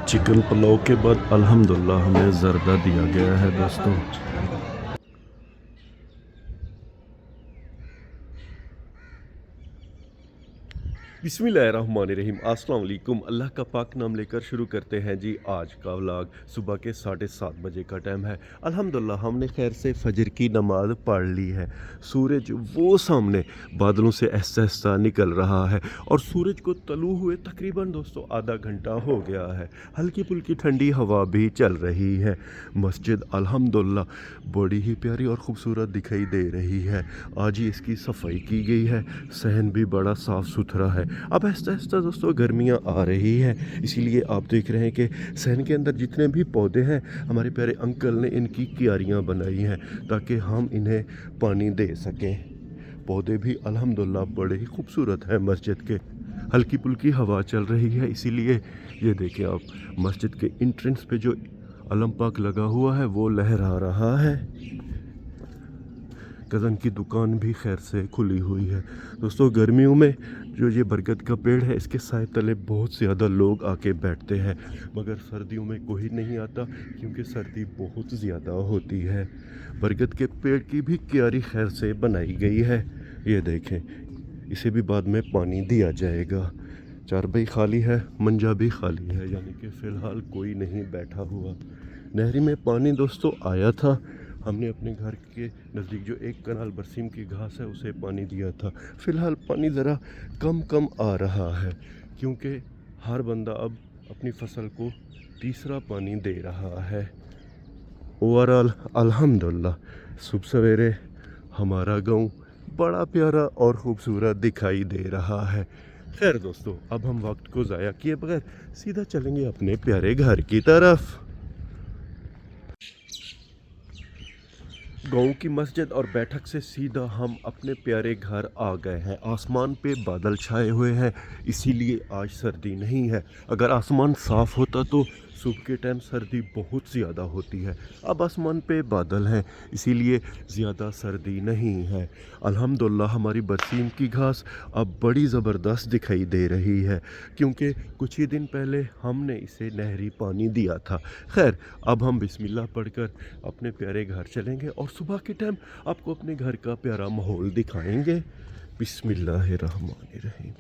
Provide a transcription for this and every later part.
Chicken pulao के बाद अल्हम्दुलिल्लाह हमें ज़र्दा दिया गया है दोस्तों। बिस्मिल्लाहिर्रहमानिर्रहीम, अस्सलाम वालेकुम। अल्लाह का पाक नाम लेकर शुरू करते हैं जी आज का व्लॉग। सुबह के 7:30 बजे का टाइम है। अल्हम्दुलिल्लाह हमने खैर से फजर की नमाज पढ़ ली है। सूरज वो सामने बादलों से ऐसा ऐसा निकल रहा है और सूरज को तलू हुए तकरीबन दोस्तों आधा घंटा हो गया है। हल्की फुल्की ठंडी हवा भी चल रही है। मस्जिद अल्हम्दुलिल्लाह बड़ी ही प्यारी और ख़ूबसूरत दिखाई दे रही है। आज ही इसकी सफाई की गई है। सहन भी बड़ा साफ़ सुथरा है। अब आहिस्ता आहिस्ता दोस्तों गर्मियाँ आ रही हैं, इसीलिए आप देख रहे हैं कि सहन के अंदर जितने भी पौधे हैं हमारे प्यारे अंकल ने इनकी क्यारियाँ बनाई हैं ताकि हम इन्हें पानी दे सकें। पौधे भी अल्हम्दुलिल्लाह बड़े ही खूबसूरत हैं। मस्जिद के हल्की फुल्की हवा चल रही है, इसीलिए ये देखें आप मस्जिद के इंट्रेंस पे जो अलम पाक लगा हुआ है वो लहरा रहा है। कज़न की दुकान भी खैर से खुली हुई है। दोस्तों गर्मियों में जो ये बरगद का पेड़ है इसके साए तले बहुत ज़्यादा लोग आके बैठते हैं, मगर सर्दियों में कोई नहीं आता क्योंकि सर्दी बहुत ज़्यादा होती है। बरगद के पेड़ की भी क्यारी खैर से बनाई गई है। ये देखें, इसे भी बाद में पानी दिया जाएगा। चारपाई खाली है, मंजा भी खाली है, यानी कि फ़िलहाल कोई नहीं बैठा हुआ। नहरी में पानी दोस्तों आया था। हमने अपने घर के नज़दीक जो एक कनाल बरसीम की घास है उसे पानी दिया था। फ़िलहाल पानी ज़रा कम कम आ रहा है क्योंकि हर बंदा अब अपनी फसल को तीसरा पानी दे रहा है। ओवरऑल अल्हम्दुलिल्लाह सुबह सवेरे हमारा गांव बड़ा प्यारा और ख़ूबसूरत दिखाई दे रहा है। खैर दोस्तों, अब हम वक्त को ज़ाया किए बगैर सीधा चलेंगे अपने प्यारे घर की तरफ। गाँव की मस्जिद और बैठक से सीधा हम अपने प्यारे घर आ गए हैं। आसमान पे बादल छाए हुए हैं, इसीलिए आज सर्दी नहीं है। अगर आसमान साफ़ होता तो सुबह के टाइम सर्दी बहुत ज़्यादा होती है। अब आसमान पे बादल हैं, इसीलिए ज़्यादा सर्दी नहीं है। अल्हम्दुलिल्लाह हमारी बरसीम की घास अब बड़ी ज़बरदस्त दिखाई दे रही है क्योंकि कुछ ही दिन पहले हमने इसे नहरी पानी दिया था। खैर, अब हम बिस्मिल्लाह पढ़कर अपने प्यारे घर चलेंगे और सुबह के टाइम आपको अपने घर का प्यारा माहौल दिखाएंगे। बिस्मिल्लाहिर्रहमानिर्रहीम।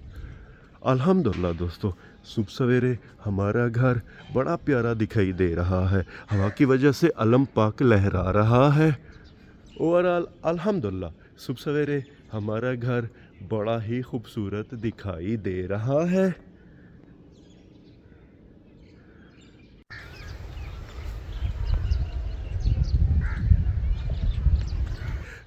अल्हम्दुलिल्लाह दोस्तों, सुबह सवेरे हमारा घर बड़ा प्यारा दिखाई दे रहा है। हवा की वजह से अलम पाक लहरा रहा है। ओवरऑल अल्हम्दुलिल्लाह सुबह सवेरे हमारा घर बड़ा ही खूबसूरत दिखाई दे रहा है।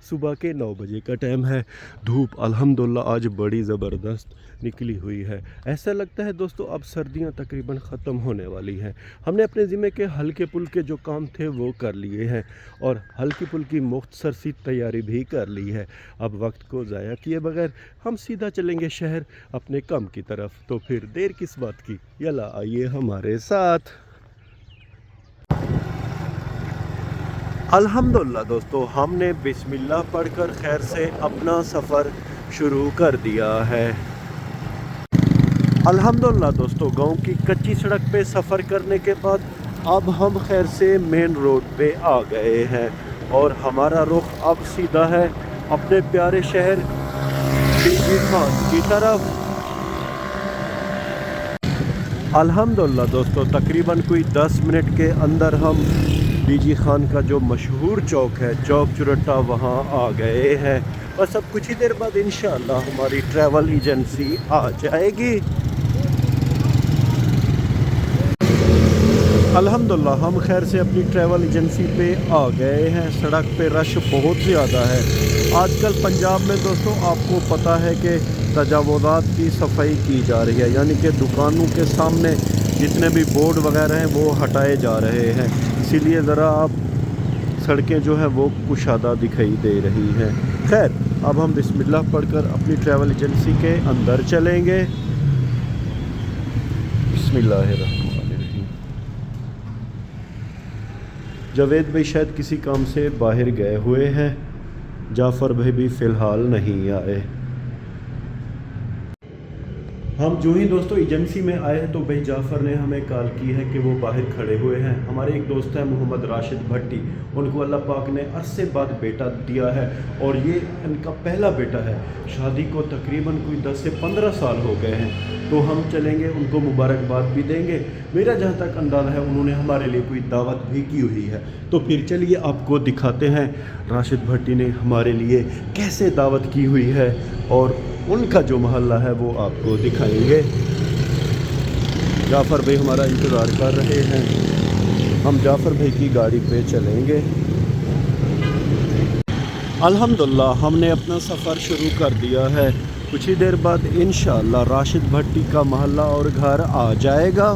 सुबह के 9 बजे का टाइम है। धूप अल्हम्दुलिल्लाह आज बड़ी ज़बरदस्त निकली हुई है। ऐसा लगता है दोस्तों अब सर्दियां तकरीबन ख़त्म होने वाली हैं। हमने अपने ज़िम्मे के हल्के फुल्के जो काम थे वो कर लिए हैं और हल्की फुल्की मुख्तसर सी तैयारी भी कर ली है। अब वक्त को ज़ाया किए बगैर हम सीधा चलेंगे शहर अपने काम की तरफ। तो फिर देर किस बात की, यला आइए हमारे साथ। अल्हम्दुलिल्लाह दोस्तों, हमने बिस्मिल्लाह पढ़कर खैर से अपना सफ़र शुरू कर दिया है। अल्हम्दुलिल्लाह दोस्तों, गांव की कच्ची सड़क पे सफ़र करने के बाद अब हम खैर से मेन रोड पे आ गए हैं और हमारा रुख अब सीधा है अपने प्यारे शहर बीजी खान की तरफ। अल्हम्दुलिल्लाह दोस्तों, तकरीबन कोई 10 मिनट के अंदर हम बीजी खान का जो मशहूर चौक है, चौक चुरट्टा, वहाँ आ गए हैं। बस अब कुछ ही देर बाद इंशाअल्लाह हमारी ट्रैवल एजेंसी आ जाएगी। अल्हम्दुलिल्लाह हम खैर से अपनी ट्रैवल एजेंसी पे आ गए हैं। सड़क पे रश बहुत ज़्यादा है। आजकल पंजाब में दोस्तों आपको पता है कि तजावुज़ात की सफाई की जा रही है, यानी कि दुकानों के सामने जितने भी बोर्ड वगैरह हैं वो हटाए जा रहे हैं। इसीलिए ज़रा आप सड़कें जो है वो कुशादा दिखाई दे रही हैं। खैर, अब हम बिस्मिल्लाह पढ़कर अपनी ट्रैवल एजेंसी के अंदर चलेंगे। बिस्मिल्लाहिर्रहमानिर्रहीम। जावेद भाई शायद किसी काम से बाहर गए हुए हैं। जाफ़र भाई भी फ़िलहाल नहीं आए। ہم جو ہی دوستوں ایجنسی میں آئے ہیں تو بھائی جعفر نے ہمیں کال کی ہے کہ وہ باہر کھڑے ہوئے ہیں. ہمارے ایک دوست ہیں محمد راشد بھٹی, ان کو اللہ پاک نے عرصے بعد بیٹا دیا ہے اور یہ ان کا پہلا بیٹا ہے. شادی کو تقریباً کوئی 10 سے 15 سال ہو گئے ہیں. تو ہم چلیں گے, ان کو مبارکباد بھی دیں گے. میرا جہاں تک اندازہ ہے انہوں نے ہمارے لیے کوئی دعوت بھی کی ہوئی ہے. تو پھر چلیے آپ کو دکھاتے ہیں راشد بھٹی نے ہمارے لیے کیسے دعوت کی ہوئی ہے اور ان کا جو محلہ ہے وہ آپ کو دکھائیں گے. جعفر بھائی ہمارا انتظار کر رہے ہیں, ہم جعفر بھائی کی گاڑی پہ چلیں گے. الحمدللہ ہم نے اپنا سفر شروع کر دیا ہے. کچھ ہی دیر بعد انشاءاللہ راشد بھٹی کا محلہ اور گھر آ جائے گا.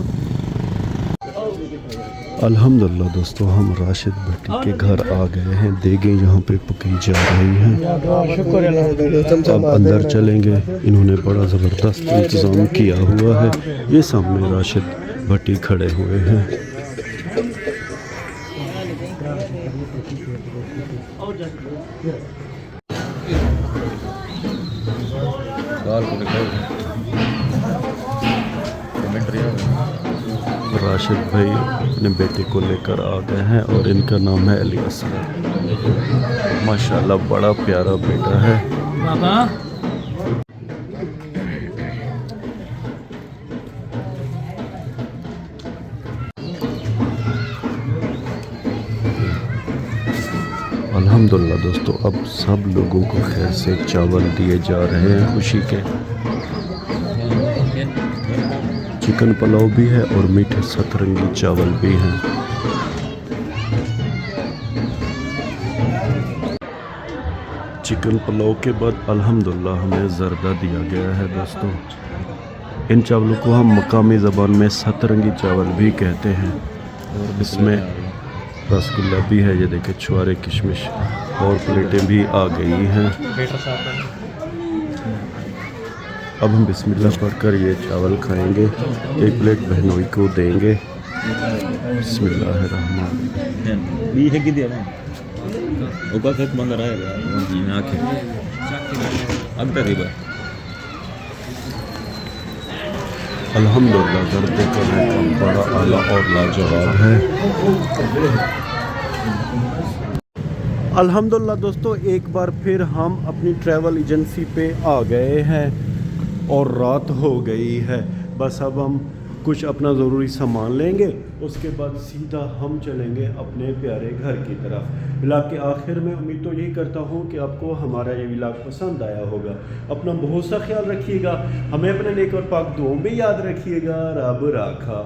الحمدللہ دوستو ہم راشد بھٹی کے گھر آ گئے ہیں. دیگیں یہاں پہ پکی جا رہی ہیں. اب اندر چلیں گے. انہوں نے بڑا زبردست انتظام کیا ہوا ہے. یہ سامنے راشد بھٹی کھڑے ہوئے ہیں. راشد بھائی اپنے بیٹے کو لے کر آ گئے ہیں اور ان کا نام ہے علی اصغر. ماشاءاللہ بڑا پیارا بیٹا ہے. الحمدللہ دوستو اب سب لوگوں کو خیر سے چاول دیے جا رہے ہیں خوشی کے. چکن پلاؤ بھی ہے اور میٹھے سترنگی چاول بھی ہیں. چکن پلاؤ کے بعد الحمدللہ ہمیں زردہ دیا گیا ہے دوستو. ان چاولوں کو ہم مقامی زبان میں سترنگی چاول بھی کہتے ہیں. اور اس میں رسگلہ بھی ہے, یہ دیکھیں چھوارے کشمش, اور پلیٹیں بھی آ گئی ہیں. اب ہم بسم اللہ پڑھ کر یہ چاول کھائیں گے. ایک پلیٹ بہنوئی کو دیں گے. بسم اللہ الرحمن الحمدللہ زردے کا ذائقہ بڑا اعلیٰ اور لاجواب ہے. الحمدللہ دوستو ایک بار پھر ہم اپنی ٹریول ایجنسی پہ آ گئے ہیں اور رات ہو گئی ہے. بس اب ہم کچھ اپنا ضروری سامان لیں گے, اس کے بعد سیدھا ہم چلیں گے اپنے پیارے گھر کی طرف. ولاگ کے آخر میں امید تو یہی کرتا ہوں کہ آپ کو ہمارا یہ ولاگ پسند آیا ہوگا. اپنا بہت سا خیال رکھیے گا, ہمیں اپنے نیک اور پاک دعاؤں میں یاد رکھیے گا. رب راکھا.